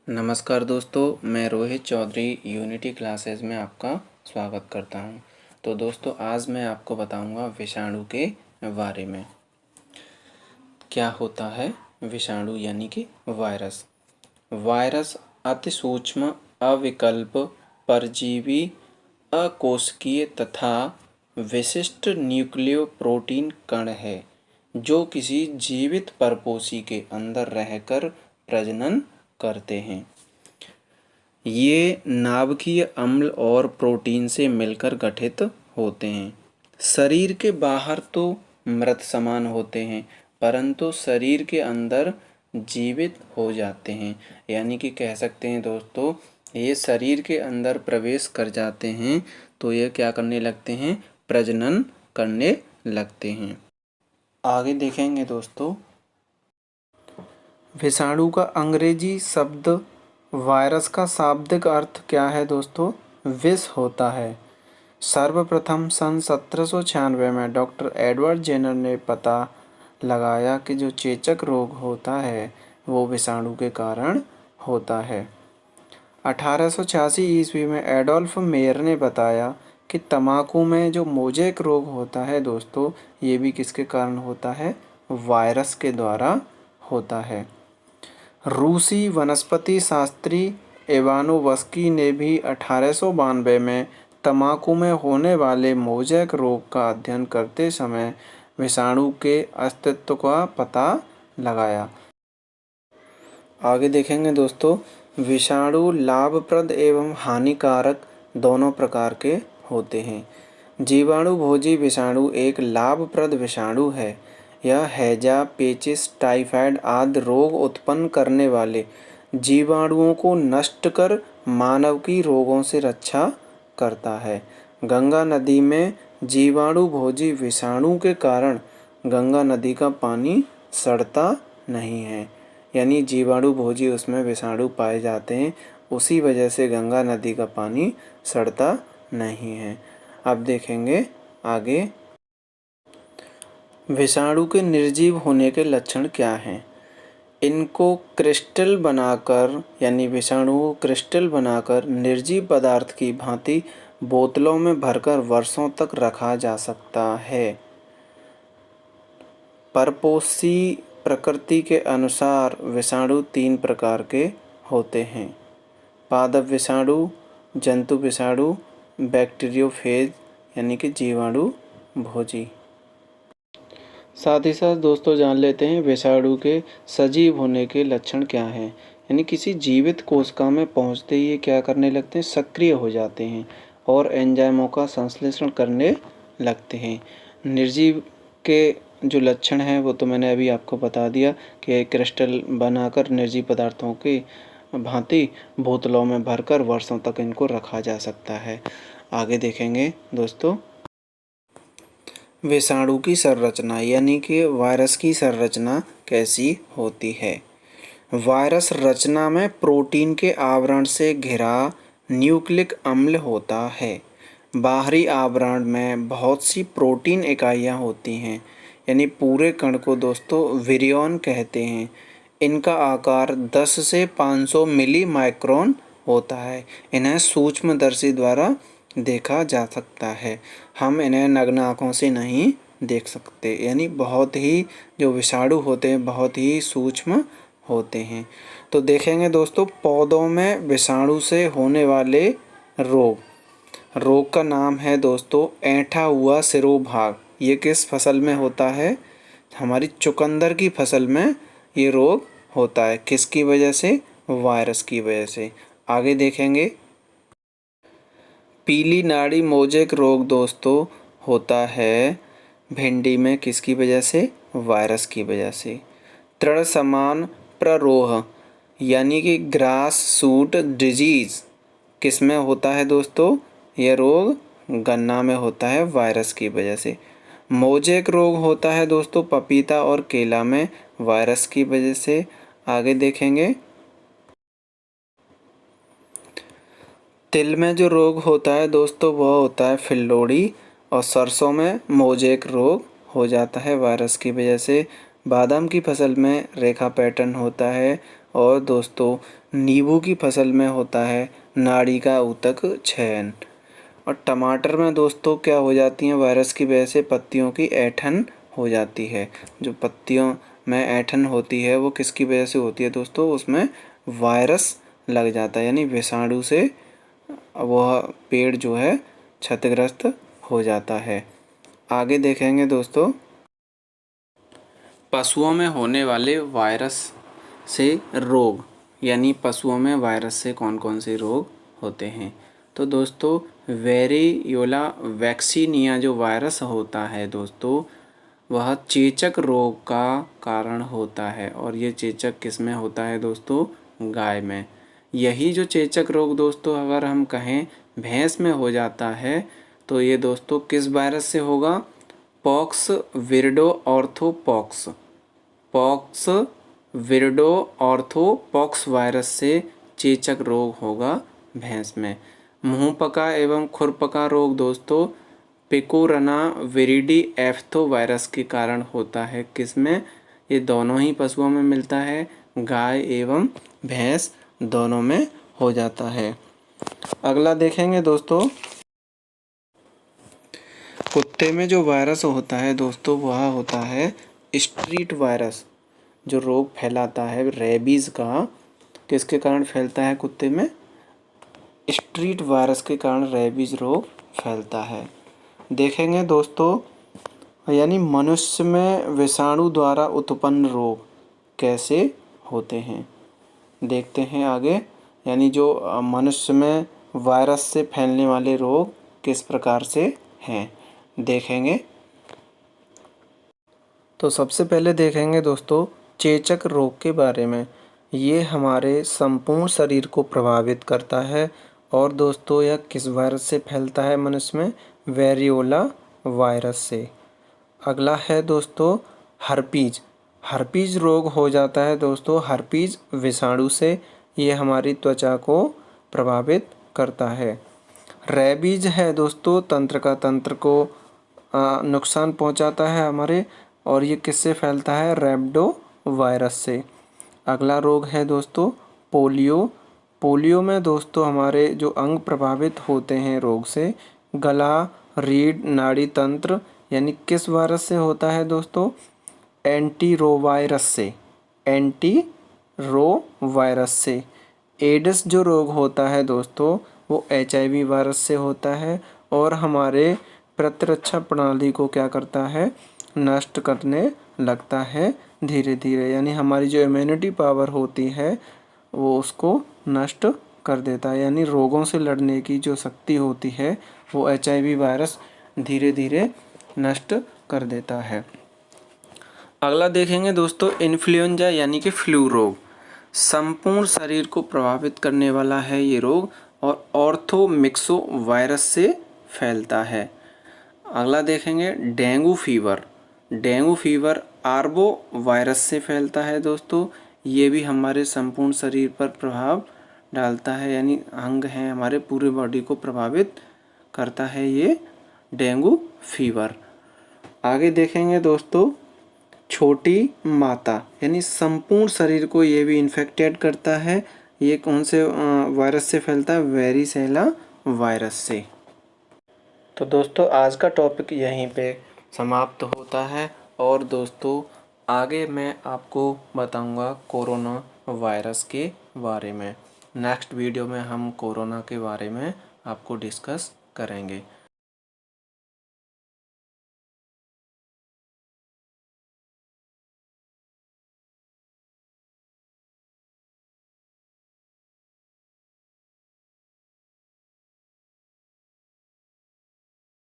नमस्कार दोस्तों, मैं रोहित चौधरी यूनिटी क्लासेस में आपका स्वागत करता हूं। तो दोस्तों, आज मैं आपको बताऊंगा विषाणु के बारे में। क्या होता है विषाणु यानी कि वायरस। वायरस अति सूक्ष्म, अविकल्प, परजीवी, अकोशिकीय तथा विशिष्ट न्यूक्लियो प्रोटीन कण है जो किसी जीवित परपोषी के अंदर रहकर प्रजनन करते हैं। ये नाभिकीय अम्ल और प्रोटीन से मिलकर गठित होते हैं। शरीर के बाहर तो मृत समान होते हैं, परंतु शरीर के अंदर जीवित हो जाते हैं। यानी कि कह सकते हैं दोस्तों, ये शरीर के अंदर प्रवेश कर जाते हैं तो ये क्या करने लगते हैं, प्रजनन करने लगते हैं। आगे देखेंगे दोस्तों, विषाणु का अंग्रेजी शब्द वायरस का शाब्दिक अर्थ क्या है दोस्तों, विष होता है। सर्वप्रथम सन 1796 में डॉक्टर एडवर्ड जेनर ने पता लगाया कि जो चेचक रोग होता है वो विषाणु के कारण होता है। 1886 ईस्वी में एडोल्फ मेयर ने बताया कि तंबाकू में जो मोज़ेक रोग होता है दोस्तों, ये भी किसके कारण होता है, वायरस के द्वारा होता है। रूसी वनस्पति शास्त्री इवानोवस्की ने भी 1892 में तंबाकू में होने वाले मोज़ेक रोग का अध्ययन करते समय विषाणु के अस्तित्व का पता लगाया। आगे देखेंगे दोस्तों, विषाणु लाभप्रद एवं हानिकारक दोनों प्रकार के होते हैं। जीवाणु भोजी विषाणु एक लाभप्रद विषाणु है। यह हैजा, पेचिस, टाइफाइड आदि रोग उत्पन्न करने वाले जीवाणुओं को नष्ट कर मानव की रोगों से रक्षा करता है। गंगा नदी में जीवाणु भोजी विषाणु के कारण गंगा नदी का पानी सड़ता नहीं है। यानी जीवाणु भोजी उसमें विषाणु पाए जाते हैं, उसी वजह से गंगा नदी का पानी सड़ता नहीं है। अब देखेंगे आगे, विषाणु के निर्जीव होने के लक्षण क्या हैं। इनको क्रिस्टल बनाकर यानी विषाणु को क्रिस्टल बनाकर निर्जीव पदार्थ की भांति बोतलों में भरकर वर्षों तक रखा जा सकता है। परपोषी प्रकृति के अनुसार विषाणु 3 प्रकार के होते हैं: पादप विषाणु, जंतु विषाणु, बैक्टीरियोफेज यानी कि जीवाणु भोजी। साथ ही साथ दोस्तों जान लेते हैं विषाणु के सजीव होने के लक्षण क्या हैं। यानी किसी जीवित कोशिका में पहुंचते ही ये क्या करने लगते हैं, सक्रिय हो जाते हैं और एंजाइमों का संश्लेषण करने लगते हैं। निर्जीव के जो लक्षण हैं वो तो मैंने अभी आपको बता दिया कि क्रिस्टल बनाकर निर्जीव पदार्थों की भांति बोतलों में भरकर वर्षों तक इनको रखा जा सकता है। आगे देखेंगे दोस्तों, विषाणु की संरचना यानी कि वायरस की संरचना कैसी होती है। वायरस रचना में प्रोटीन के आवरण से घिरा न्यूक्लिक अम्ल होता है। बाहरी आवरण में बहुत सी प्रोटीन इकाइयाँ होती हैं, यानी पूरे कण को दोस्तों विरियन कहते हैं। इनका आकार 10 से 500 मिली माइक्रोन होता है। इन्हें सूक्ष्मदर्शी द्वारा देखा जा सकता है, हम इन्हें नग्न आँखों से नहीं देख सकते। यानी बहुत ही जो विषाणु होते हैं बहुत ही सूक्ष्म होते हैं। तो देखेंगे दोस्तों, पौधों में विषाणु से होने वाले रोग का नाम है दोस्तों ऐंठा हुआ सिरोभाग। ये किस फसल में होता है, हमारी चुकंदर की फसल में ये रोग होता है। किसकी वजह से, वायरस की वजह से। आगे देखेंगे, पीली नाड़ी मोज़ेक रोग दोस्तों होता है भिंडी में, किसकी वजह से, वायरस की वजह से। तृण समान प्ररोह यानी कि ग्रास सूट डिजीज़ किस में होता है दोस्तों, यह रोग गन्ना में होता है वायरस की वजह से। मोज़ेक रोग होता है दोस्तों पपीता और केला में, वायरस की वजह से। आगे देखेंगे, तिल में जो रोग होता है दोस्तों वह होता है फिल्लोड़ी, और सरसों में मोज़ेक रोग हो जाता है वायरस की वजह से। बादाम की फसल में रेखा पैटर्न होता है और दोस्तों नींबू की फसल में होता है नाड़ी का ऊतक क्षयन। और टमाटर में दोस्तों क्या हो जाती है, वायरस की वजह से पत्तियों की ऐंठन हो जाती है। जो पत्तियों में ऐंठन होती है वो किसकी वजह से होती है दोस्तों, उसमें वायरस लग जाता है, यानी विषाणु से वह पेड़ जो है क्षतिग्रस्त हो जाता है। आगे देखेंगे दोस्तों, पशुओं में होने वाले वायरस से रोग, यानी पशुओं में वायरस से कौन कौन से रोग होते हैं। तो दोस्तों वेरियोला वैक्सीनिया जो वायरस होता है दोस्तों, वह चेचक रोग का कारण होता है। और ये चेचक किस में होता है दोस्तों, गाय में। यही जो चेचक रोग दोस्तों अगर हम कहें भैंस में हो जाता है तो ये दोस्तों किस वायरस से होगा, poxviridae orthopox, poxviridae orthopox virus से चेचक रोग होगा भैंस में। मुंह पका एवं खुर पका रोग दोस्तों पिकोरना विरिडी एफ्थो वायरस के कारण होता है। किसमें, ये दोनों ही पशुओं में मिलता है, गाय एवं भैंस दोनों में हो जाता है। अगला देखेंगे दोस्तों, कुत्ते में जो वायरस होता है दोस्तों वह होता है स्ट्रीट वायरस, जो रोग फैलाता है रेबीज़ का। किसके कारण फैलता है कुत्ते में, स्ट्रीट वायरस के कारण रेबीज़ रोग फैलता है। देखेंगे दोस्तों, यानी मनुष्य में विषाणु द्वारा उत्पन्न रोग कैसे होते हैं, देखते हैं आगे। यानी जो मनुष्य में वायरस से फैलने वाले रोग किस प्रकार से हैं, देखेंगे। तो सबसे पहले देखेंगे दोस्तों चेचक रोग के बारे में। ये हमारे संपूर्ण शरीर को प्रभावित करता है। और दोस्तों यह किस वायरस से फैलता है मनुष्य में, वेरियोला वायरस से। अगला है दोस्तों हर्पीज। हर्पीज रोग हो जाता है दोस्तों हर्पीज विषाणु से। ये हमारी त्वचा को प्रभावित करता है। रेबीज है दोस्तों तंत्र को नुकसान पहुंचाता है हमारे, और ये किससे फैलता है, रैबिडो वायरस से। अगला रोग है दोस्तों पोलियो। पोलियो में दोस्तों हमारे जो अंग प्रभावित होते हैं रोग से, गला, रीढ़, नाड़ी तंत्र, यानी किस वायरस से होता है दोस्तों, एंटीरोवायरस से, एंटीरोवायरस से। एड्स जो रोग होता है दोस्तों वो HIV वायरस से होता है, और हमारे प्रतिरक्षा प्रणाली को क्या करता है, नष्ट करने लगता है धीरे धीरे। यानी हमारी जो इम्यूनिटी पावर होती है वो उसको नष्ट कर देता है, यानी रोगों से लड़ने की जो शक्ति होती है वो HIV वायरस धीरे धीरे नष्ट कर देता है। अगला देखेंगे दोस्तों इन्फ्लुएंजा यानी कि फ्लू रोग। संपूर्ण शरीर को प्रभावित करने वाला है ये रोग, और ऑर्थोमिक्सो वायरस से फैलता है। अगला देखेंगे dengue fever. Dengue fever arbo virus से फैलता है दोस्तों। ये भी हमारे संपूर्ण शरीर पर प्रभाव डालता है, यानी अंग हैं हमारे पूरे बॉडी को प्रभावित करता है ये डेंगू फीवर। आगे देखेंगे दोस्तों छोटी माता, यानी संपूर्ण शरीर को ये भी इन्फेक्टेड करता है। ये कौन से वायरस से फैलता है, वेरिसेला वायरस से। तो दोस्तों आज का टॉपिक यहीं पे समाप्त होता है, और दोस्तों आगे मैं आपको बताऊंगा कोरोना वायरस के बारे में। नेक्स्ट वीडियो में हम कोरोना के बारे में आपको डिस्कस करेंगे।